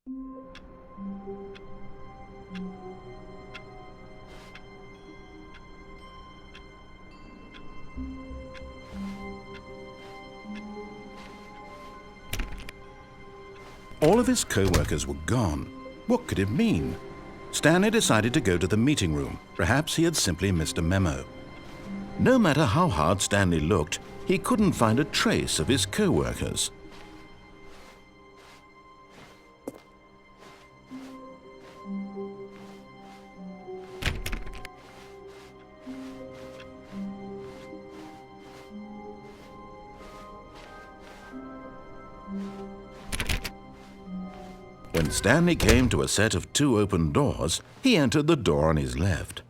All of his co-workers were gone. What could it mean? Stanley decided to go to the meeting room. Perhaps he had simply missed a memo. No matter how hard Stanley looked, he couldn't find a trace of his co-workers. When Stanley came to a set of 2 open doors, he entered the door on his left.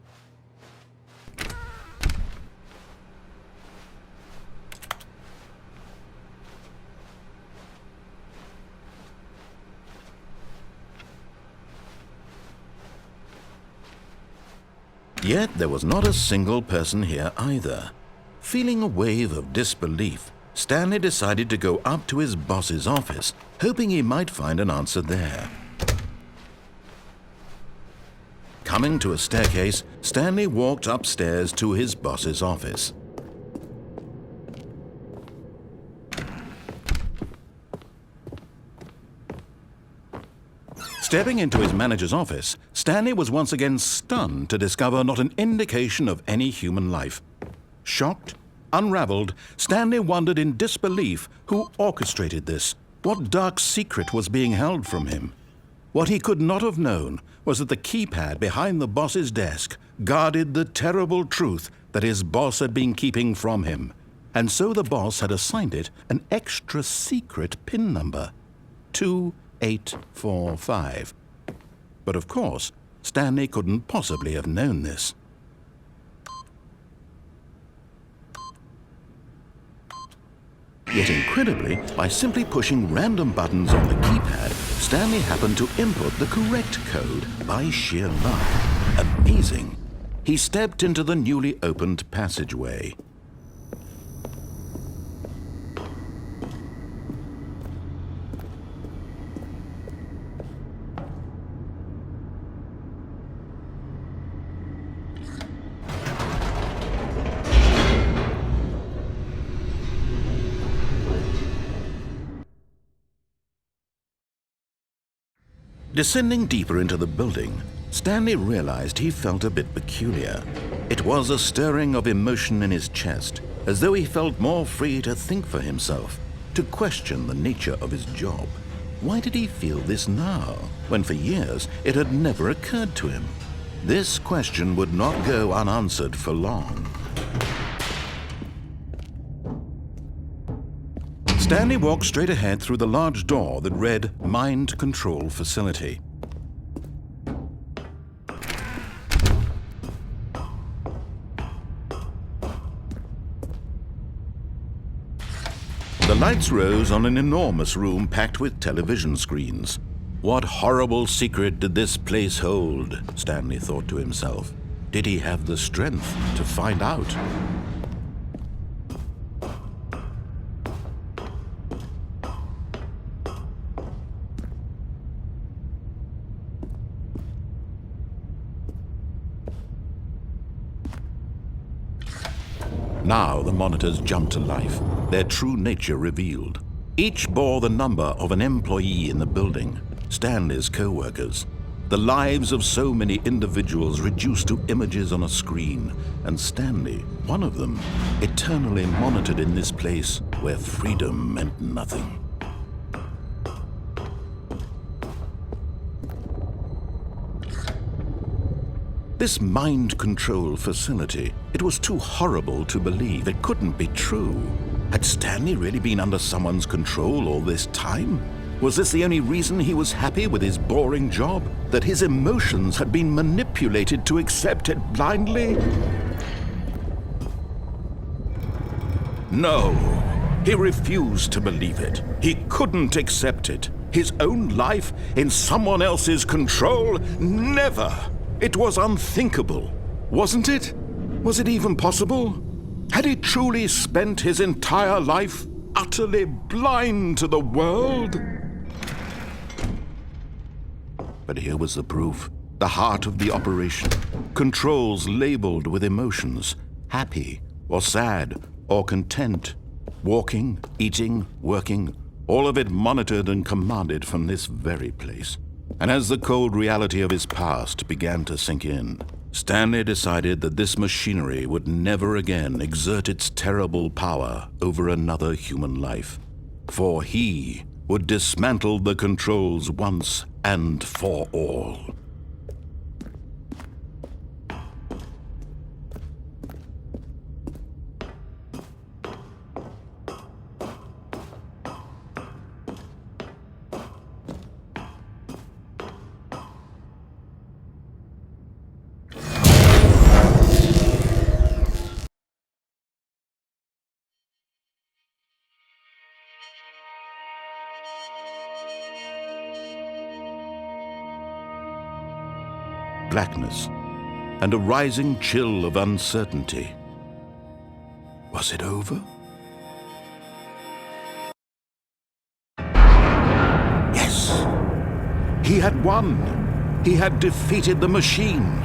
Yet there was not a single person here either. Feeling a wave of disbelief, Stanley decided to go up to his boss's office, hoping he might find an answer there. Coming to a staircase, Stanley walked upstairs to his boss's office. Stepping into his manager's office, Stanley was once again stunned to discover not an indication of any human life. Shocked, unraveled, Stanley wondered in disbelief who orchestrated this, what dark secret was being held from him. What he could not have known was that the keypad behind the boss's desk guarded the terrible truth that his boss had been keeping from him, and so the boss had assigned it an extra secret PIN number, 2845. But of course, Stanley couldn't possibly have known this. Yet incredibly, by simply pushing random buttons on the keypad, Stanley happened to input the correct code by sheer luck. Amazing! He stepped into the newly opened passageway. Descending deeper into the building, Stanley realized he felt a bit peculiar. It was a stirring of emotion in his chest, as though he felt more free to think for himself, to question the nature of his job. Why did he feel this now, when for years it had never occurred to him? This question would not go unanswered for long. Stanley walked straight ahead through the large door that read Mind Control Facility. The lights rose on an enormous room packed with television screens. What horrible secret did this place hold? Stanley thought to himself. Did he have the strength to find out? Now the monitors jumped to life, their true nature revealed. Each bore the number of an employee in the building, Stanley's co-workers. The lives of so many individuals reduced to images on a screen, and Stanley, one of them, eternally monitored in this place where freedom meant nothing. This mind control facility, it was too horrible to believe. It couldn't be true. Had Stanley really been under someone's control all this time? Was this the only reason he was happy with his boring job? That his emotions had been manipulated to accept it blindly? No, he refused to believe it. He couldn't accept it. His own life in someone else's control? Never! It was unthinkable, wasn't it? Was it even possible? Had he truly spent his entire life utterly blind to the world? But here was the proof. The heart of the operation. Controls labeled with emotions. Happy, or sad, or content. Walking, eating, working. All of it monitored and commanded from this very place. And as the cold reality of his past began to sink in, Stanley decided that this machinery would never again exert its terrible power over another human life. For he would dismantle the controls once and for all. Blackness, and a rising chill of uncertainty. Was it over? Yes! He had won! He had defeated the machine,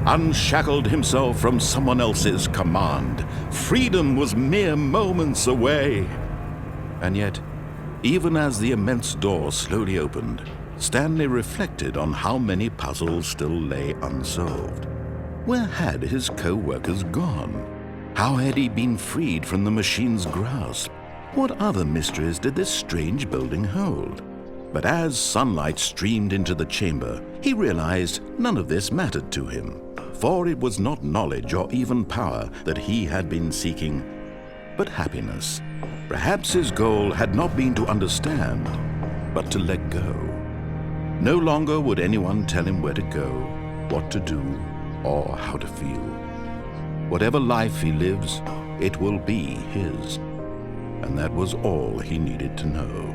unshackled himself from someone else's command. Freedom was mere moments away. And yet, even as the immense door slowly opened, Stanley reflected on how many puzzles still lay unsolved. Where had his co-workers gone? How had he been freed from the machine's grasp? What other mysteries did this strange building hold? But as sunlight streamed into the chamber, he realized none of this mattered to him, for it was not knowledge or even power that he had been seeking, but happiness. Perhaps his goal had not been to understand, but to let go. No longer would anyone tell him where to go, what to do, or how to feel. Whatever life he lives, it will be his. And that was all he needed to know.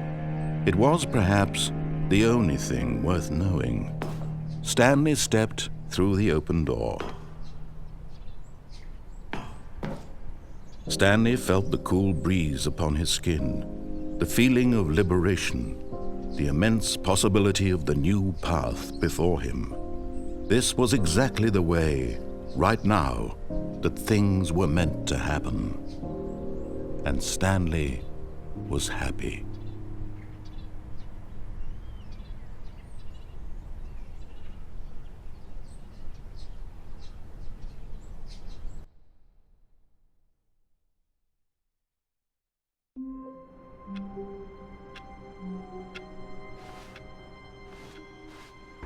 It was perhaps the only thing worth knowing. Stanley stepped through the open door. Stanley felt the cool breeze upon his skin, the feeling of liberation, the immense possibility of the new path before him. This was exactly the way, right now, that things were meant to happen. And Stanley was happy.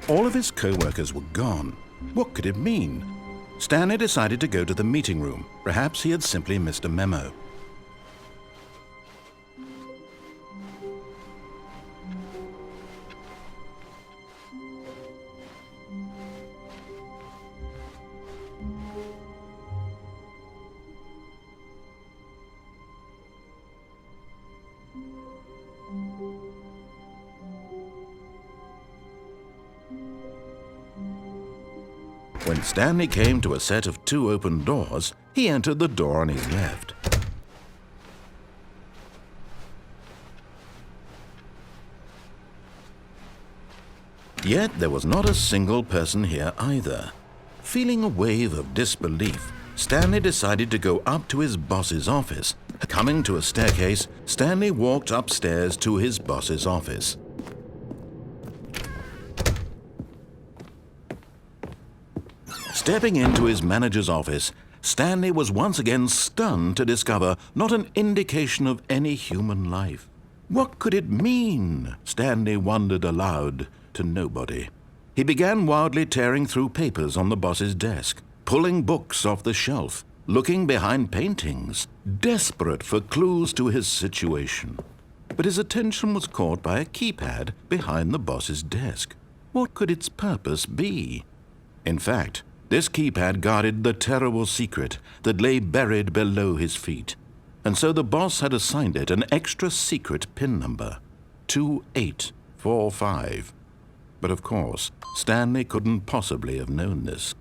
All of his co-workers were gone. What could it mean? Stanley decided to go to the meeting room. Perhaps he had simply missed a memo. When Stanley came to a set of 2 open doors, he entered the door on his left. Yet there was not a single person here either. Feeling a wave of disbelief, Stanley decided to go up to his boss's office. Coming to a staircase, Stanley walked upstairs to his boss's office. Stepping into his manager's office, Stanley was once again stunned to discover not an indication of any human life. What could it mean? Stanley wondered aloud to nobody. He began wildly tearing through papers on the boss's desk, pulling books off the shelf, looking behind paintings, desperate for clues to his situation. But his attention was caught by a keypad behind the boss's desk. What could its purpose be? In fact, this keypad guarded the terrible secret that lay buried below his feet. And so the boss had assigned it an extra secret PIN number, 2845. But of course, Stanley couldn't possibly have known this.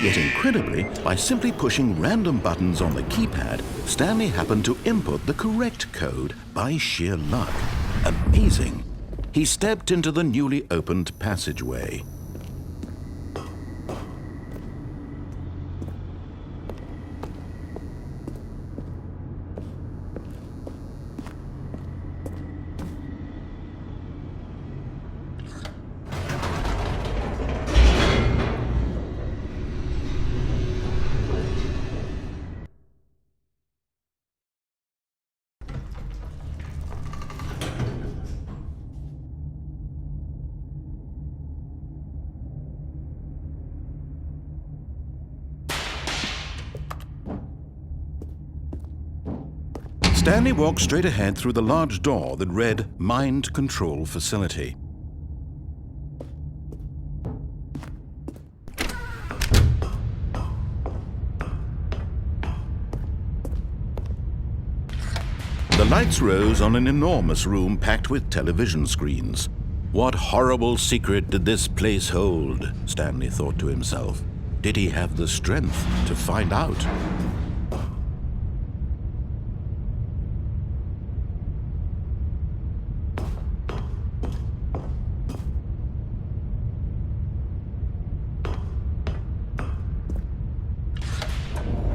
Yet incredibly, by simply pushing random buttons on the keypad, Stanley happened to input the correct code by sheer luck. Amazing. He stepped into the newly opened passageway. Stanley walked straight ahead through the large door that read Mind Control Facility. The lights rose on an enormous room packed with television screens. What horrible secret did this place hold? Stanley thought to himself. Did he have the strength to find out?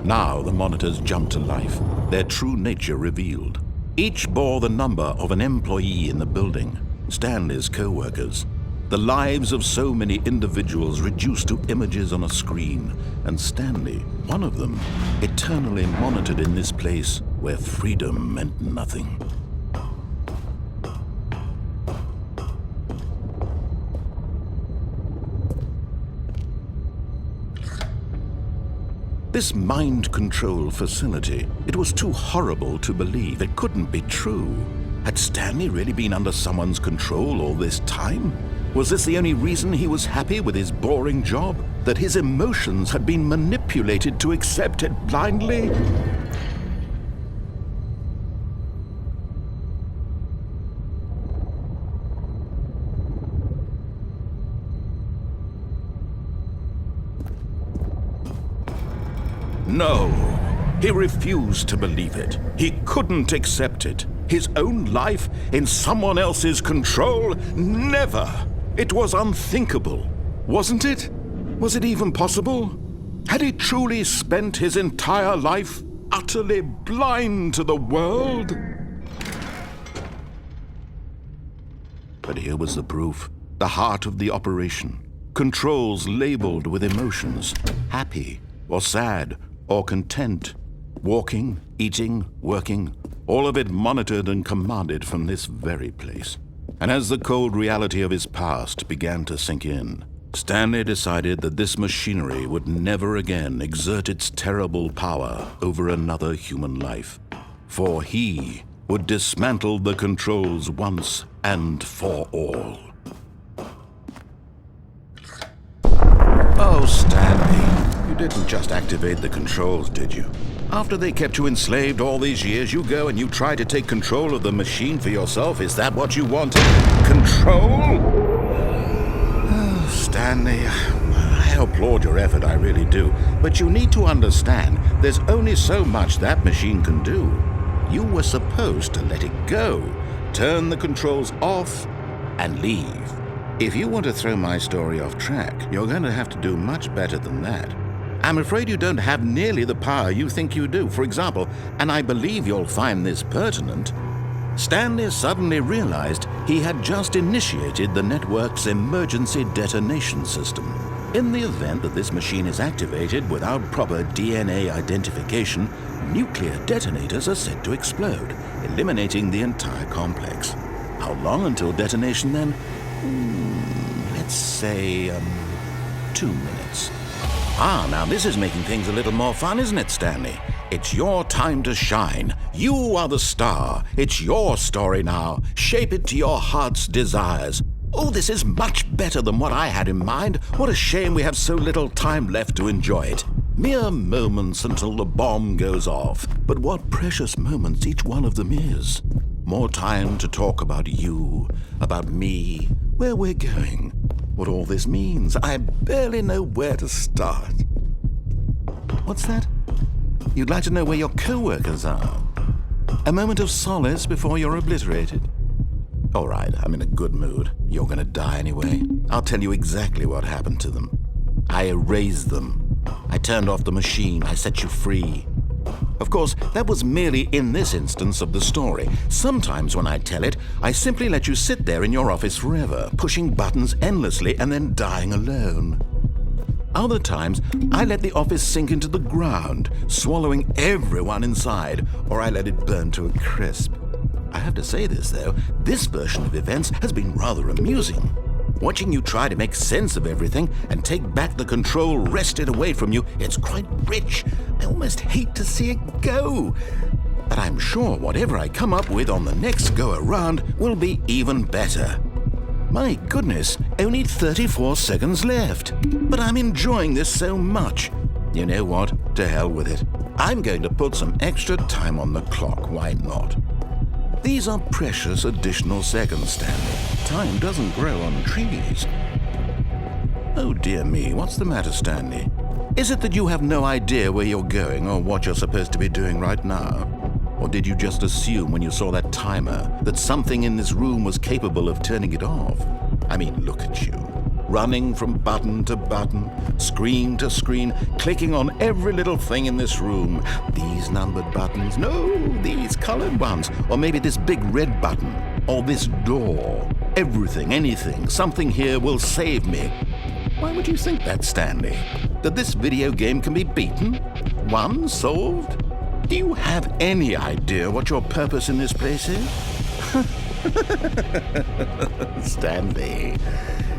Now the monitors jumped to life, their true nature revealed. Each bore the number of an employee in the building, Stanley's co-workers. The lives of so many individuals reduced to images on a screen, and Stanley, one of them, eternally monitored in this place where freedom meant nothing. This mind control facility, it was too horrible to believe. It couldn't be true. Had Stanley really been under someone's control all this time? Was this the only reason he was happy with his boring job? That his emotions had been manipulated to accept it blindly? No, he refused to believe it. He couldn't accept it. His own life in someone else's control? Never! It was unthinkable, wasn't it? Was it even possible? Had he truly spent his entire life utterly blind to the world? But here was the proof, the heart of the operation. Controls labeled with emotions, happy or sad, or content, walking, eating, working, all of it monitored and commanded from this very place. And as the cold reality of his past began to sink in, Stanley decided that this machinery would never again exert its terrible power over another human life, for he would dismantle the controls once and for all. Oh, Stanley. You didn't just activate the controls, did you? After they kept you enslaved all these years, you go and you try to take control of the machine for yourself. Is that what you wanted? Control? Oh, Stanley, I applaud your effort, I really do. But you need to understand, there's only so much that machine can do. You were supposed to let it go, turn the controls off, and leave. If you want to throw my story off track, you're going to have to do much better than that. I'm afraid you don't have nearly the power you think you do. For example, and I believe you'll find this pertinent, Stanley suddenly realized he had just initiated the network's emergency detonation system. In the event that this machine is activated without proper DNA identification, nuclear detonators are set to explode, eliminating the entire complex. How long until detonation then? Let's say, 2 minutes. Now this is making things a little more fun, isn't it, Stanley? It's your time to shine. You are the star. It's your story now. Shape it to your heart's desires. Oh, this is much better than what I had in mind. What a shame we have so little time left to enjoy it. Mere moments until the bomb goes off. But what precious moments each one of them is. More time to talk about you, about me, where we're going, what all this means. I barely know where to start. What's that? You'd like to know where your co-workers are? A moment of solace before you're obliterated? All right, I'm in a good mood. You're gonna die anyway. I'll tell you exactly what happened to them. I erased them. I turned off the machine. I set you free. Of course, that was merely in this instance of the story. Sometimes when I tell it, I simply let you sit there in your office forever, pushing buttons endlessly and then dying alone. Other times, I let the office sink into the ground, swallowing everyone inside, or I let it burn to a crisp. I have to say this, though, this version of events has been rather amusing. Watching you try to make sense of everything and take back the control wrested away from you, it's quite rich. I almost hate to see it go. But I'm sure whatever I come up with on the next go-around will be even better. My goodness, only 34 seconds left. But I'm enjoying this so much. You know what? To hell with it. I'm going to put some extra time on the clock, why not? These are precious additional seconds, Stanley. Time doesn't grow on trees. Oh dear me, what's the matter, Stanley? Is it that you have no idea where you're going or what you're supposed to be doing right now? Or did you just assume when you saw that timer that something in this room was capable of turning it off? I mean, look at you. Running from button to button, screen to screen, clicking on every little thing in this room. These numbered buttons, no, these colored ones, or maybe this big red button, or this door. Everything, anything, something here will save me. Why would you think that, Stanley? That this video game can be beaten? Won? Solved? Do you have any idea what your purpose in this place is? Stanley,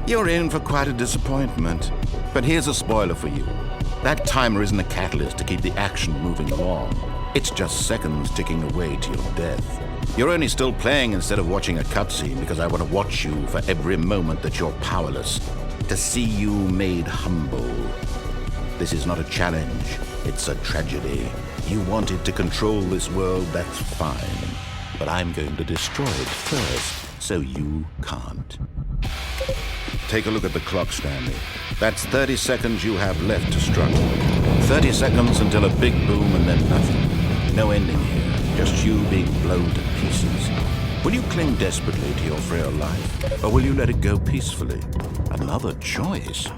you're in for quite a disappointment. But here's a spoiler for you. That timer isn't a catalyst to keep the action moving along. It's just seconds ticking away to your death. You're only still playing instead of watching a cutscene because I want to watch you for every moment that you're powerless. To see you made humble. This is not a challenge. It's a tragedy. You wanted to control this world, that's fine. But I'm going to destroy it first, so you can't. Take a look at the clock, Stanley. That's 30 seconds you have left to struggle. 30 seconds until a big boom and then nothing. No ending here, just you being blown to pieces. Will you cling desperately to your frail life, or will you let it go peacefully? Another choice.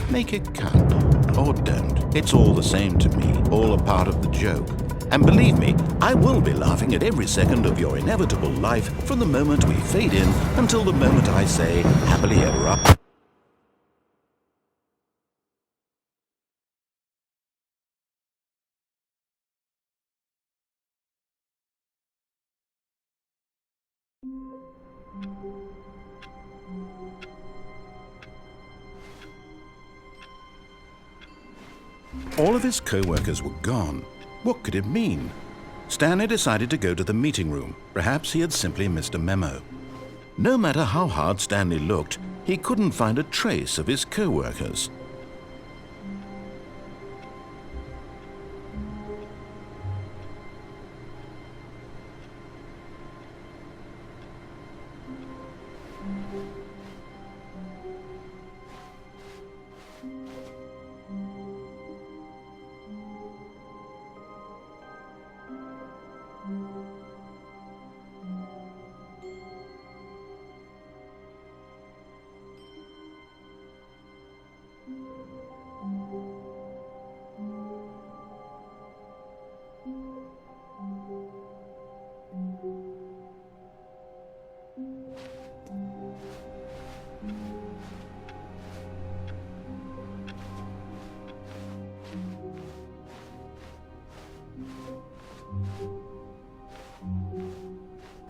Make it count, or don't. It's all the same to me, all a part of the joke. And believe me, I will be laughing at every second of your inevitable life from the moment we fade in until the moment I say, happily ever after. All of his co-workers were gone. What could it mean? Stanley decided to go to the meeting room. Perhaps he had simply missed a memo. No matter how hard Stanley looked, he couldn't find a trace of his co-workers.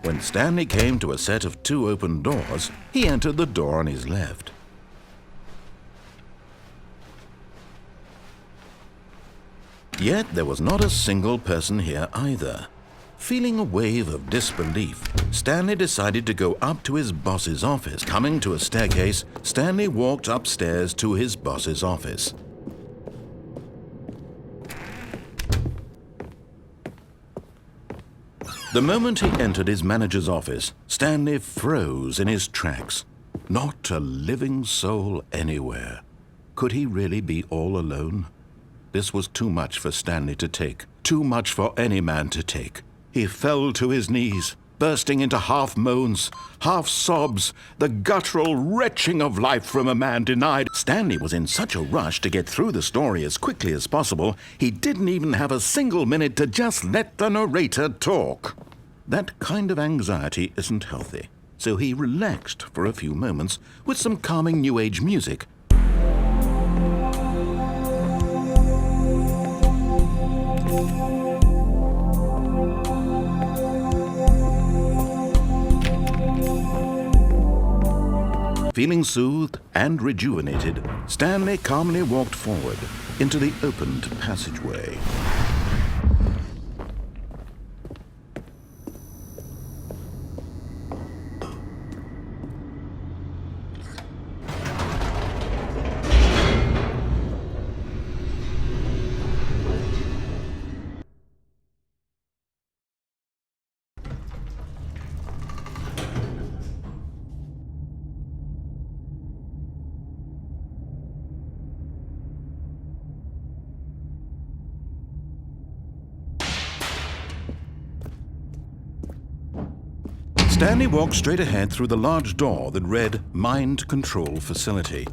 When Stanley came to a set of 2 open doors, he entered the door on his left. Yet there was not a single person here either. Feeling a wave of disbelief, Stanley decided to go up to his boss's office. Coming to a staircase, Stanley walked upstairs to his boss's office. The moment he entered his manager's office, Stanley froze in his tracks. Not a living soul anywhere. Could he really be all alone? This was too much for Stanley to take. Too much for any man to take. He fell to his knees, bursting into half moans, half sobs, the guttural retching of life from a man denied. Stanley was in such a rush to get through the story as quickly as possible, he didn't even have a single minute to just let the narrator talk. That kind of anxiety isn't healthy, so he relaxed for a few moments with some calming New Age music. Feeling soothed and rejuvenated, Stanley calmly walked forward into the opened passageway. Stanley walked straight ahead through the large door that read Mind Control Facility.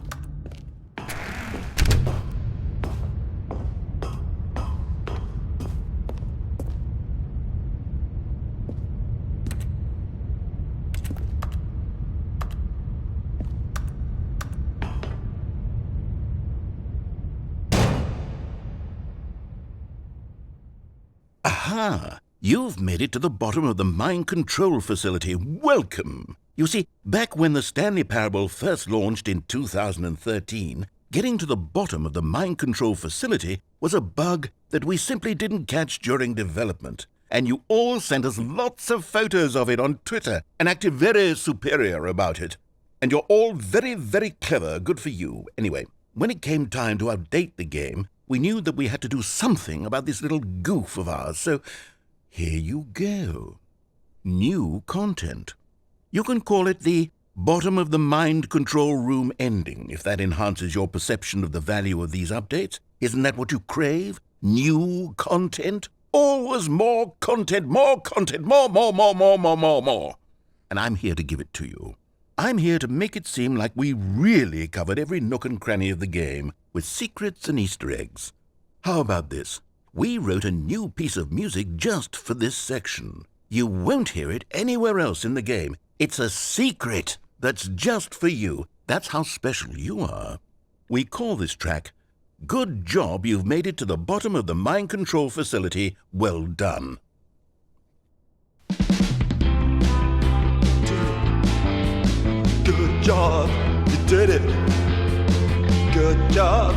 Aha! You've made it to the bottom of the mind control facility. Welcome! You see, back when the Stanley Parable first launched in 2013, getting to the bottom of the mind control facility was a bug that we simply didn't catch during development. And you all sent us lots of photos of it on Twitter and acted very superior about it. And you're all very, very clever. Good for you. Anyway, when it came time to update the game, we knew that we had to do something about this little goof of ours, so here you go. New content. You can call it the bottom of the mind control room ending, if that enhances your perception of the value of these updates. Isn't that what you crave? New content? Always more content, more content, more. And I'm here to give it to you. I'm here to make it seem like we really covered every nook and cranny of the game with secrets and Easter eggs. How about this? We wrote a new piece of music just for this section. You won't hear it anywhere else in the game. It's a secret that's just for you. That's how special you are. We call this track, Good Job You've Made It to the Bottom of the Mind Control Facility. Well done. Good job, you did it. Good job.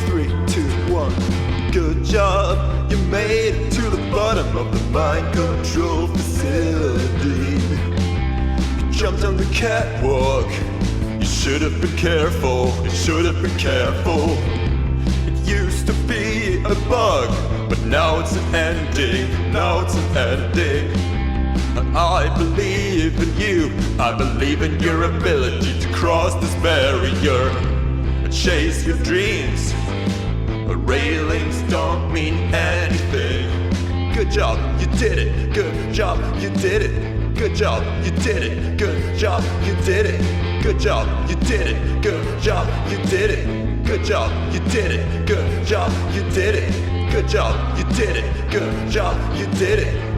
3, 2, 1. Good job, you made it to the bottom of the mind control facility. You jumped on the catwalk. You should have been careful. You should have been careful. It used to be a bug, but now it's an ending. Now it's an ending. I believe in you. I believe in your ability to cross this barrier and chase your dreams. Railings don't mean anything. Good job, you did it. Good job, you did it. Good job, you did it. Good job, you did it. Good job, you did it. Good job, you did it. Good job, you did it. Good job, you did it. Good job, you did it. Good job, you did it.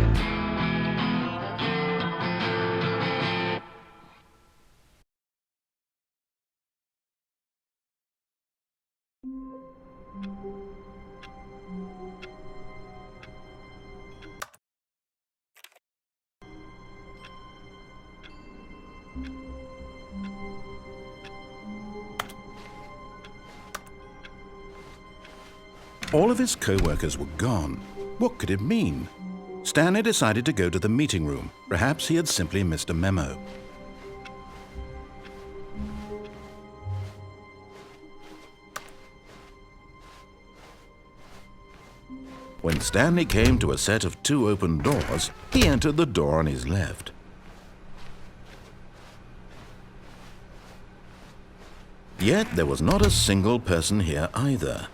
All of his co-workers were gone. What could it mean? Stanley decided to go to the meeting room. Perhaps he had simply missed a memo. When Stanley came to a set of 2 open doors, he entered the door on his left. Yet there was not a single person here either.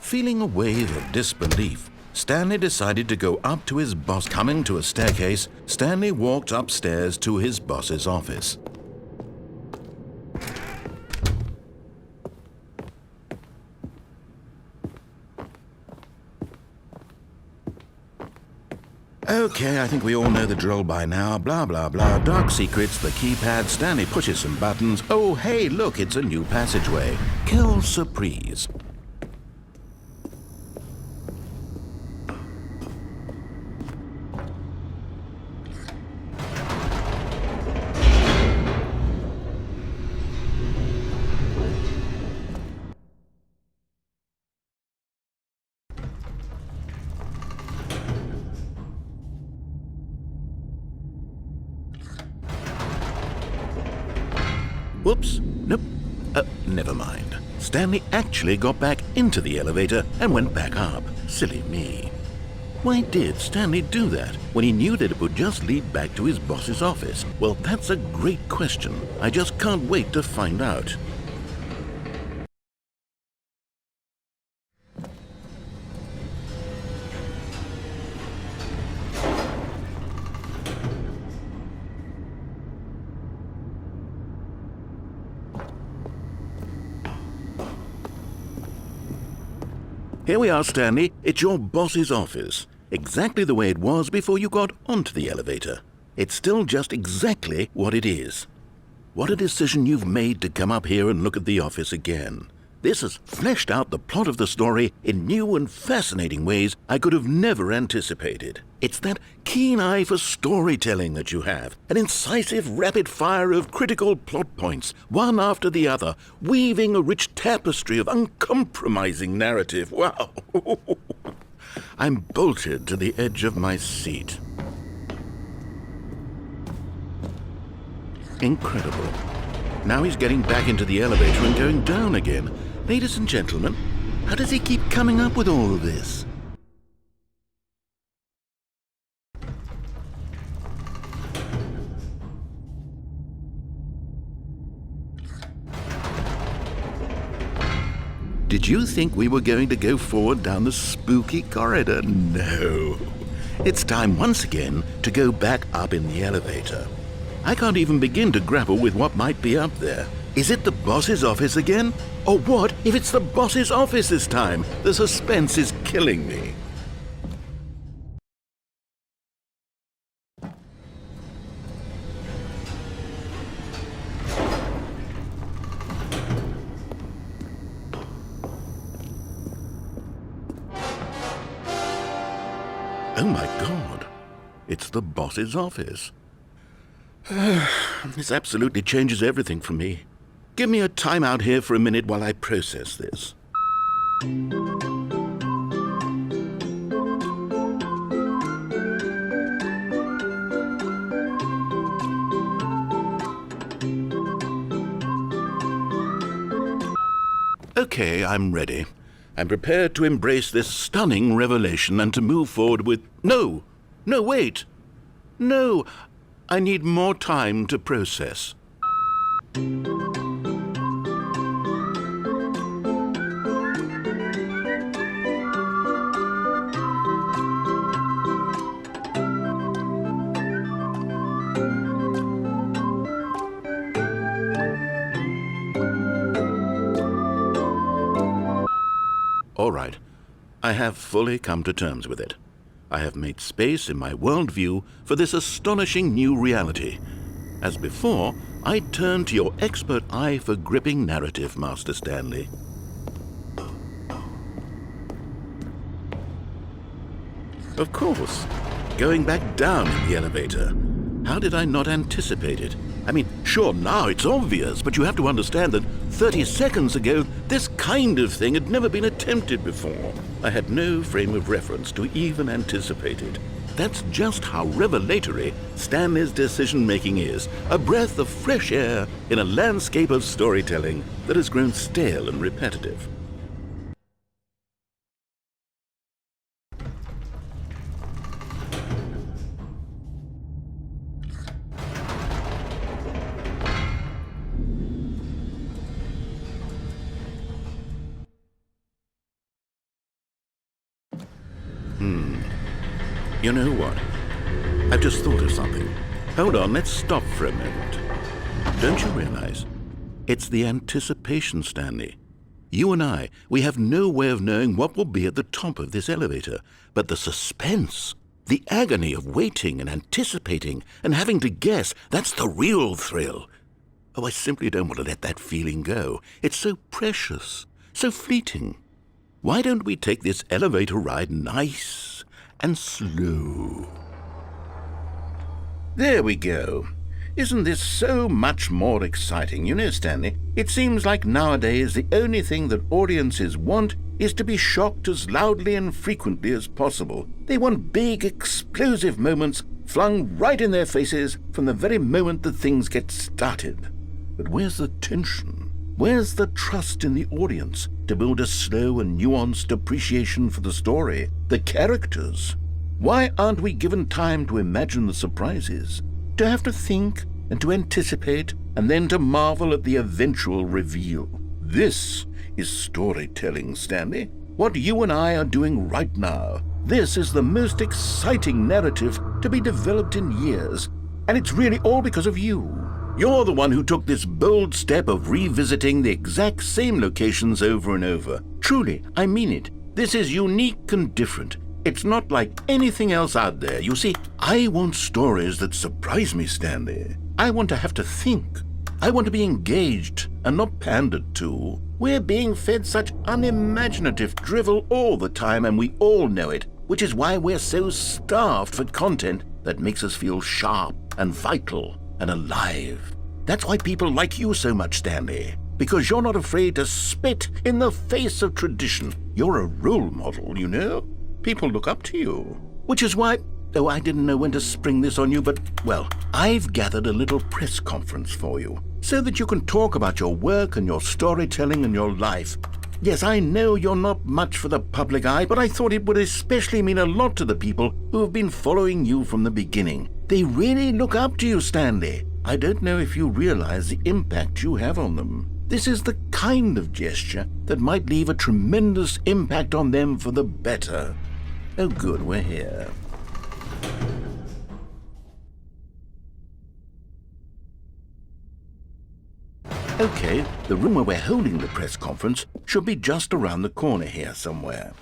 Feeling a wave of disbelief, Stanley decided to go up to his boss. Coming to a staircase, Stanley walked upstairs to his boss's office. Okay, I think we all know the drill by now. Blah, blah, blah. Dark secrets, the keypad. Stanley pushes some buttons. Oh, hey, look, it's a new passageway. Quelle surprise. Whoops. Nope. Never mind. Stanley actually got back into the elevator and went back up. Silly me. Why did Stanley do that when he knew that it would just lead back to his boss's office? Well, that's a great question. I just can't wait to find out. Here we are, Stanley. It's your boss's office. Exactly the way it was before you got onto the elevator. It's still just exactly what it is. What a decision you've made to come up here and look at the office again. This has fleshed out the plot of the story in new and fascinating ways I could have never anticipated. It's that keen eye for storytelling that you have, an incisive rapid fire of critical plot points, one after the other, weaving a rich tapestry of uncompromising narrative. Wow! I'm bolted to the edge of my seat. Incredible. Now he's getting back into the elevator and going down again. Ladies and gentlemen, how does he keep coming up with all of this? Did you think we were going to go forward down the spooky corridor? No. It's time once again to go back up in the elevator. I can't even begin to grapple with what might be up there. Is it the boss's office again? Or what if it's the boss's office this time? The suspense is killing me. Oh my God, it's the boss's office. This absolutely changes everything for me. Give me a time out here for a minute while I process this. Okay, I'm ready. I'm prepared to embrace this stunning revelation and to move forward with... No, wait. No, I need more time to process. All right, I have fully come to terms with it. I have made space in my worldview for this astonishing new reality. As before, I turn to your expert eye for gripping narrative, Master Stanley. Of course, going back down in the elevator. How did I not anticipate it? I mean, sure, now it's obvious, but you have to understand that 30 seconds ago, this kind of thing had never been attempted before. I had no frame of reference to even anticipate it. That's just how revelatory Stanley's decision-making is, a breath of fresh air in a landscape of storytelling that has grown stale and repetitive. You know what? I've just thought of something. Hold on, let's stop for a moment. Don't you realize? It's the anticipation, Stanley. You and I, we have no way of knowing what will be at the top of this elevator, but the suspense, the agony of waiting and anticipating and having to guess, that's the real thrill. Oh, I simply don't want to let that feeling go. It's so precious, so fleeting. Why don't we take this elevator ride nice and slow? There we go. Isn't this so much more exciting? You know, Stanley, it seems like nowadays the only thing that audiences want is to be shocked as loudly and frequently as possible. They want big, explosive moments flung right in their faces from the very moment that things get started. But where's the tension? Where's the trust in the audience to build a slow and nuanced appreciation for the story, the characters? Why aren't we given time to imagine the surprises, to have to think and to anticipate and then to marvel at the eventual reveal? This is storytelling, Stanley. What you and I are doing right now. This is the most exciting narrative to be developed in years, and it's really all because of you. You're the one who took this bold step of revisiting the exact same locations over and over. Truly, I mean it. This is unique and different. It's not like anything else out there. You see, I want stories that surprise me, Stanley. I want to have to think. I want to be engaged and not pandered to. We're being fed such unimaginative drivel all the time, and we all know it, which is why we're so starved for content that makes us feel sharp and vital and alive. That's why people like you so much, Stanley, because you're not afraid to spit in the face of tradition. You're a role model, you know? People look up to you. Which is why, oh, I didn't know when to spring this on you, but, well, I've gathered a little press conference for you so that you can talk about your work and your storytelling and your life. Yes, I know you're not much for the public eye, but I thought it would especially mean a lot to the people who have been following you from the beginning. They really look up to you, Stanley. I don't know if you realize the impact you have on them. This is the kind of gesture that might leave a tremendous impact on them for the better. Oh, good, we're here. Okay, the room where we're holding the press conference should be just around the corner here somewhere.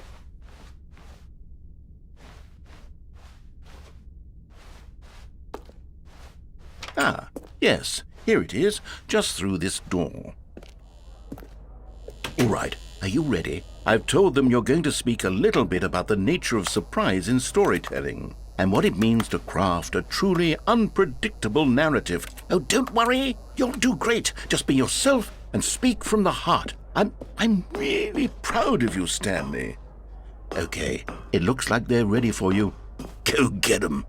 Ah, yes, here it is, just through this door. All right, are you ready? I've told them you're going to speak a little bit about the nature of surprise in storytelling and what it means to craft a truly unpredictable narrative. Oh, don't worry, you'll do great. Just be yourself and speak from the heart. I'm really proud of you, Stanley. Okay, it looks like they're ready for you. Go get 'em.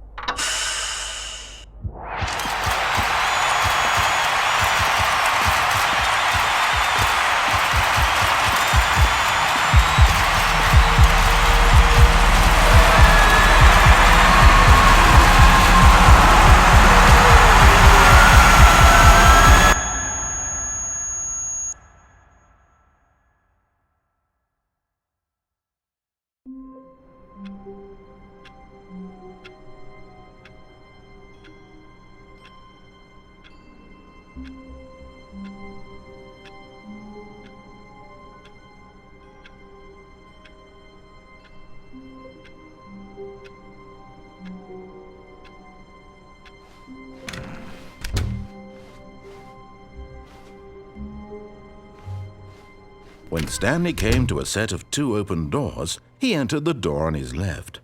When Stanley came to a set of 2 open doors, he entered the door on his left.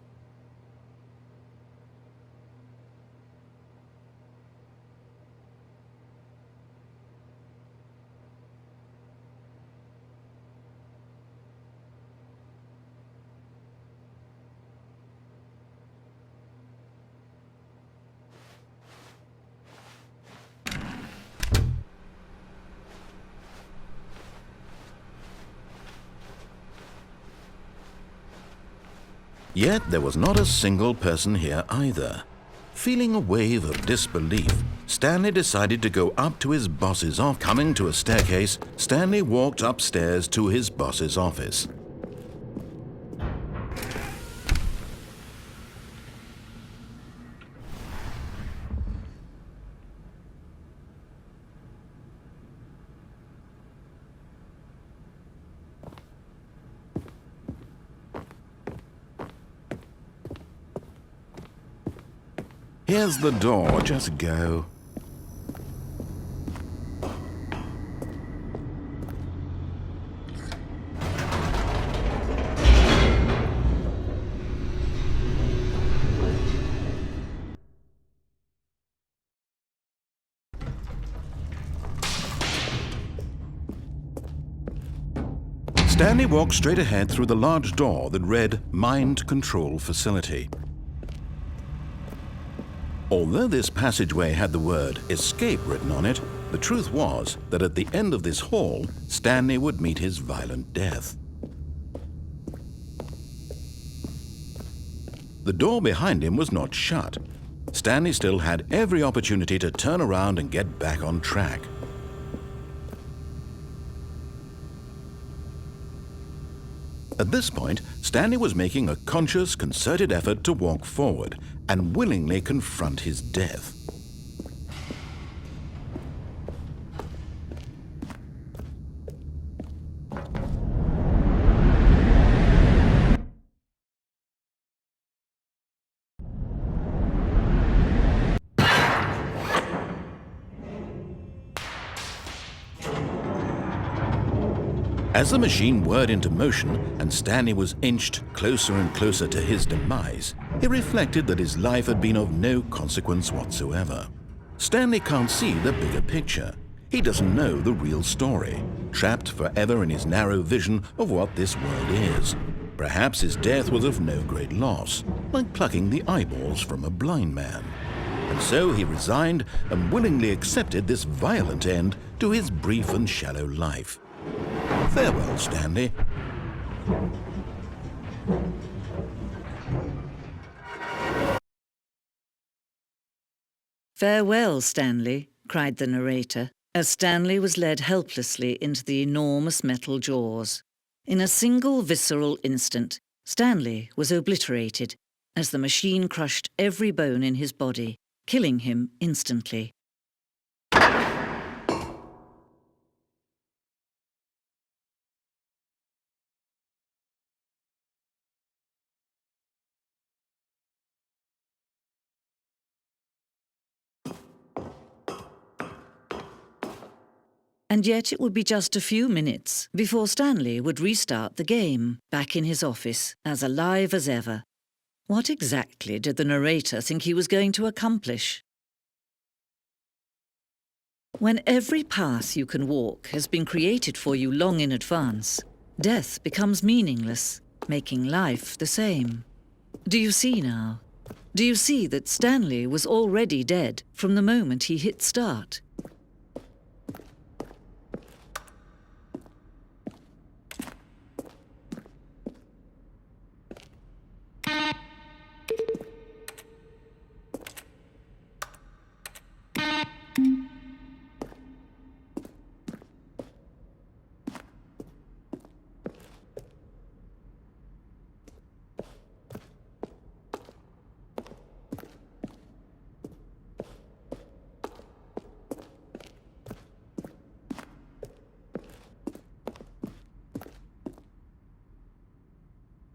Yet there was not a single person here either. Feeling a wave of disbelief, Stanley decided to go up to his boss's office. Coming to a staircase, Stanley walked upstairs to his boss's office. Here's the door, just go. Stanley walked straight ahead through the large door that read Mind Control Facility. Although this passageway had the word escape written on it, the truth was that at the end of this hall, Stanley would meet his violent death. The door behind him was not shut. Stanley still had every opportunity to turn around and get back on track. At this point, Stanley was making a conscious, concerted effort to walk forward and willingly confront his death. As the machine whirred into motion and Stanley was inched closer and closer to his demise, he reflected that his life had been of no consequence whatsoever. Stanley can't see the bigger picture. He doesn't know the real story, trapped forever in his narrow vision of what this world is. Perhaps his death was of no great loss, like plucking the eyeballs from a blind man. And so he resigned and willingly accepted this violent end to his brief and shallow life. Farewell, Stanley. "Farewell, Stanley," cried the narrator, as Stanley was led helplessly into the enormous metal jaws. In a single visceral instant, Stanley was obliterated as the machine crushed every bone in his body, killing him instantly. And yet it would be just a few minutes before Stanley would restart the game, back in his office, as alive as ever. What exactly did the narrator think he was going to accomplish? When every path you can walk has been created for you long in advance, death becomes meaningless, making life the same. Do you see now? Do you see that Stanley was already dead from the moment he hit start?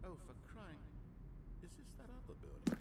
Oh, for crying... Is this that other building?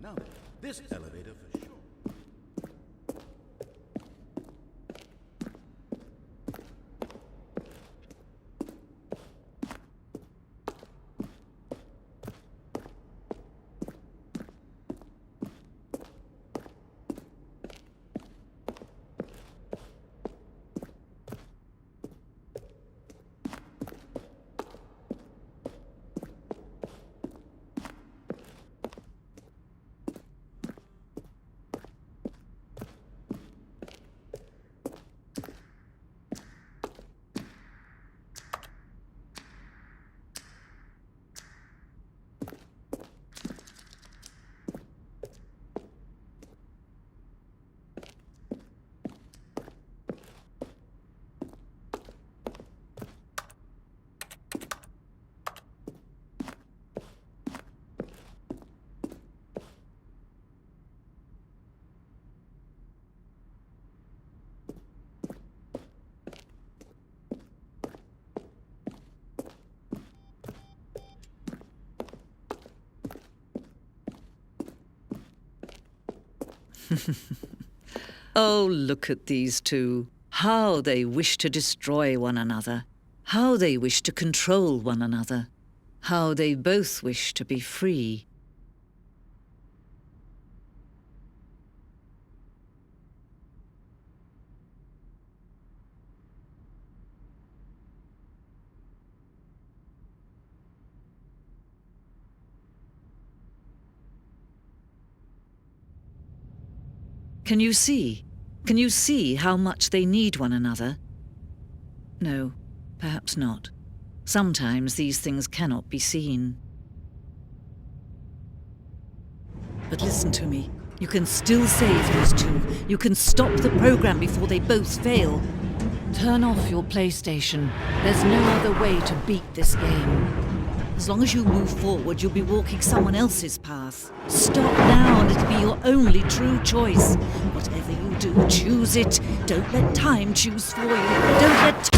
Now then. This elevator for sure. Oh, look at these two. How they wish to destroy one another. How they wish to control one another. How they both wish to be free. Can you see? Can you see how much they need one another? No, perhaps not. Sometimes these things cannot be seen. But listen to me. You can still save these two. You can stop the program before they both fail. Turn off your PlayStation. There's no other way to beat this game. As long as you move forward, you'll be walking someone else's path. Stop now and it'll be your only true choice. Whatever you do, choose it. Don't let time choose for you. Don't let